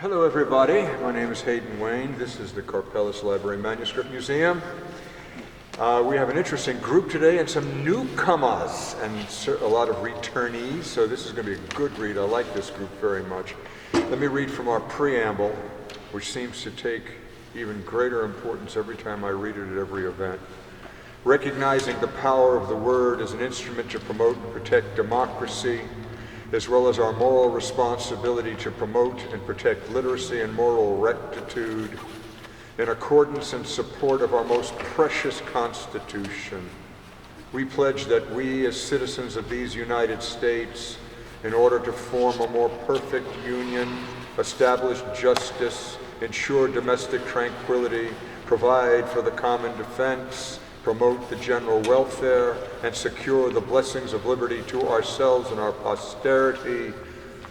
Hello everybody, my name is Hayden Wayne. This is the Karpeles Library Manuscript Museum. We have an interesting group today and some newcomers and a lot of returnees, so this is going to be a good read. I like this group very much. Let me read from our preamble, which seems to take even greater importance every time I read it at every event. Recognizing the power of the word as an instrument to promote and protect democracy, as well as our moral responsibility to promote and protect literacy and moral rectitude in accordance and support of our most precious Constitution. We pledge that we, as citizens of these United States, in order to form a more perfect union, establish justice, ensure domestic tranquility, provide for the common defense, promote the general welfare, and secure the blessings of liberty to ourselves and our posterity,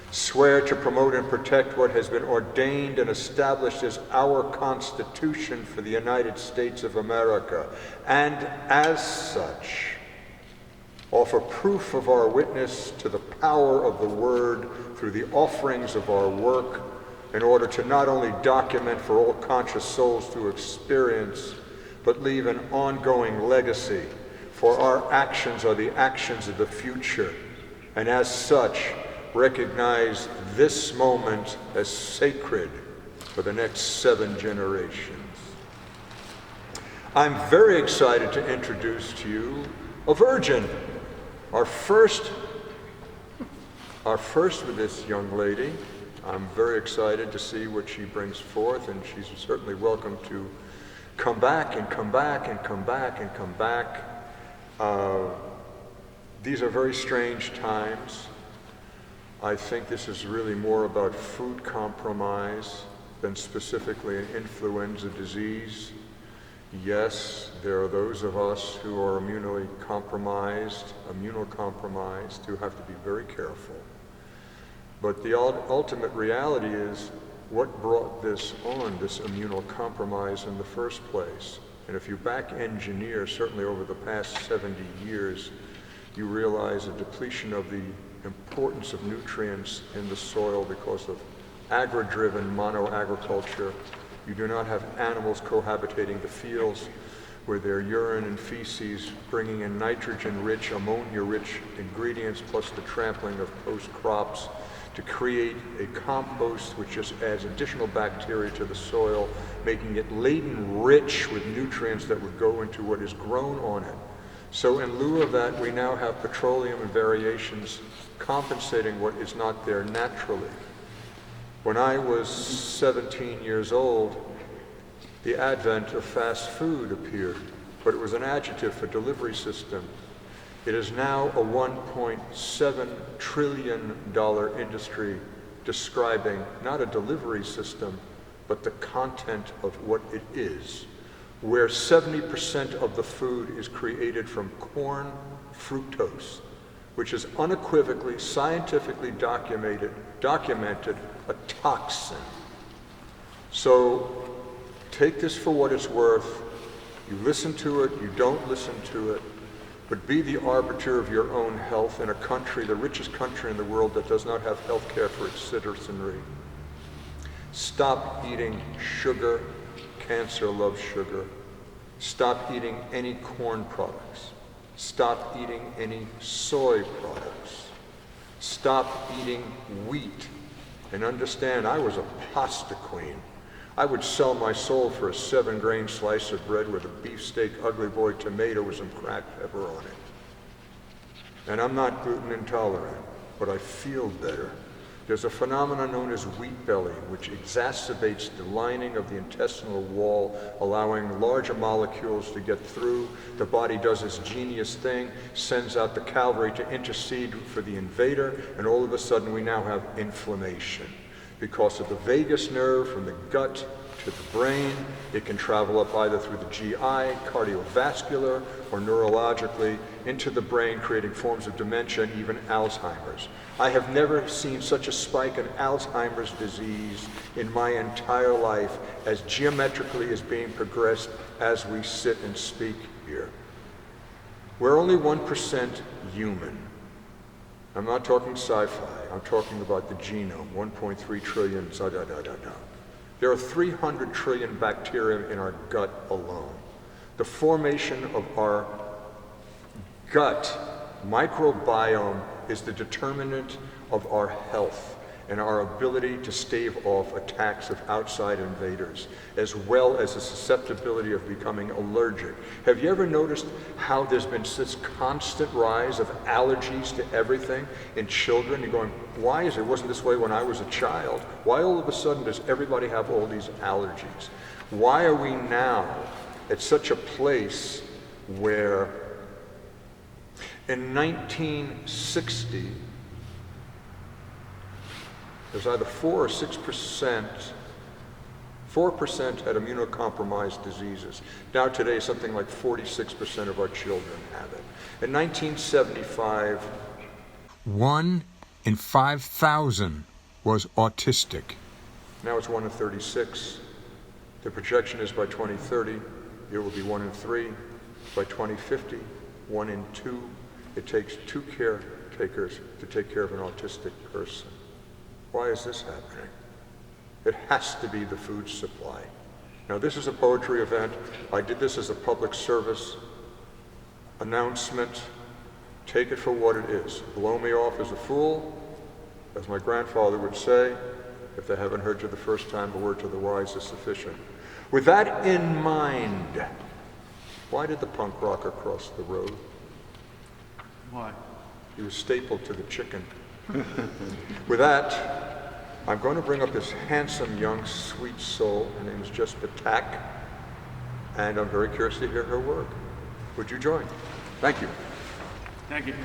swear to promote and protect what has been ordained and established as our Constitution for the United States of America, and as such, offer proof of our witness to the power of the word through the offerings of our work, in order to not only document for all conscious souls to experience, but leave an ongoing legacy, for our actions are the actions of the future, and as such, recognize this moment as sacred for the next 7 generations. I'm very excited to introduce to you a virgin, our first with this young lady. I'm very excited to see what she brings forth, and she's certainly welcome to come back and come back and come back and come back. These are very strange times. I think this is really more about food compromise than specifically an influenza disease. Yes, there are those of us who are immunocompromised who have to be very careful. But the ultimate reality is, what brought this on, this immunocompromise in the first place? And if you back engineer, certainly over the past 70 years, you realize a depletion of the importance of nutrients in the soil because of agri-driven mono-agriculture. You do not have animals cohabitating the fields where their urine and feces bringing in nitrogen-rich, ammonia-rich ingredients, plus the trampling of host crops to create a compost which just adds additional bacteria to the soil, making it laden rich with nutrients that would go into what is grown on it. So in lieu of that, we now have petroleum and variations compensating what is not there naturally. When I was 17 years old, the advent of fast food appeared, but it was an adjective for delivery system. It is now a $1.7 trillion industry describing not a delivery system, but the content of what it is, where 70% of the food is created from corn fructose, which is unequivocally, scientifically documented a toxin. So take this for what it's worth. You listen to it, you don't listen to it, but be the arbiter of your own health in a country, the richest country in the world, that does not have health care for its citizenry. Stop eating sugar. Cancer loves sugar. Stop eating any corn products. Stop eating any soy products. Stop eating wheat. And understand, I was a pasta queen. I would sell my soul for a 7-grain slice of bread with a beefsteak ugly boy tomato with some cracked pepper on it. And I'm not gluten intolerant, but I feel better. There's a phenomenon known as wheat belly, which exacerbates the lining of the intestinal wall, allowing larger molecules to get through. The body does its genius thing, sends out the cavalry to intercede for the invader, and all of a sudden we now have inflammation. Because of the vagus nerve from the gut to the brain, it can travel up either through the GI, cardiovascular, or neurologically into the brain, creating forms of dementia and even Alzheimer's. I have never seen such a spike in Alzheimer's disease in my entire life as geometrically is being progressed as we sit and speak here. We're only 1% human. I'm not talking sci-fi. I'm talking about the genome, 1.3 trillion, There are 300 trillion bacteria in our gut alone. The formation of our gut microbiome is the determinant of our health and our ability to stave off attacks of outside invaders, as well as the susceptibility of becoming allergic. Have you ever noticed how there's been this constant rise of allergies to everything in children? You're going, why is it? It wasn't this way when I was a child. Why all of a sudden does everybody have all these allergies? Why are we now at such a place where in 1960, there's either 4 or 6%, 4% had immunocompromised diseases. Now today, something like 46% of our children have it. In 1975, 1 in 5,000 was autistic. Now it's 1 in 36. The projection is by 2030, it will be 1 in 3. By 2050, 1 in 2. It takes 2 caretakers to take care of an autistic person. Why is this happening? It has to be the food supply. Now, this is a poetry event. I did this as a public service announcement. Take it for what it is. Blow me off as a fool, as my grandfather would say. If they haven't heard you the first time, a word to the wise is sufficient. With that in mind, why did the punk rocker cross the road? Why? He was stapled to the chicken. With that, I'm going to bring up this handsome, young, sweet soul. Her name is Jessica Tack, and I'm very curious to hear her work. Would you join? Thank you. Thank you.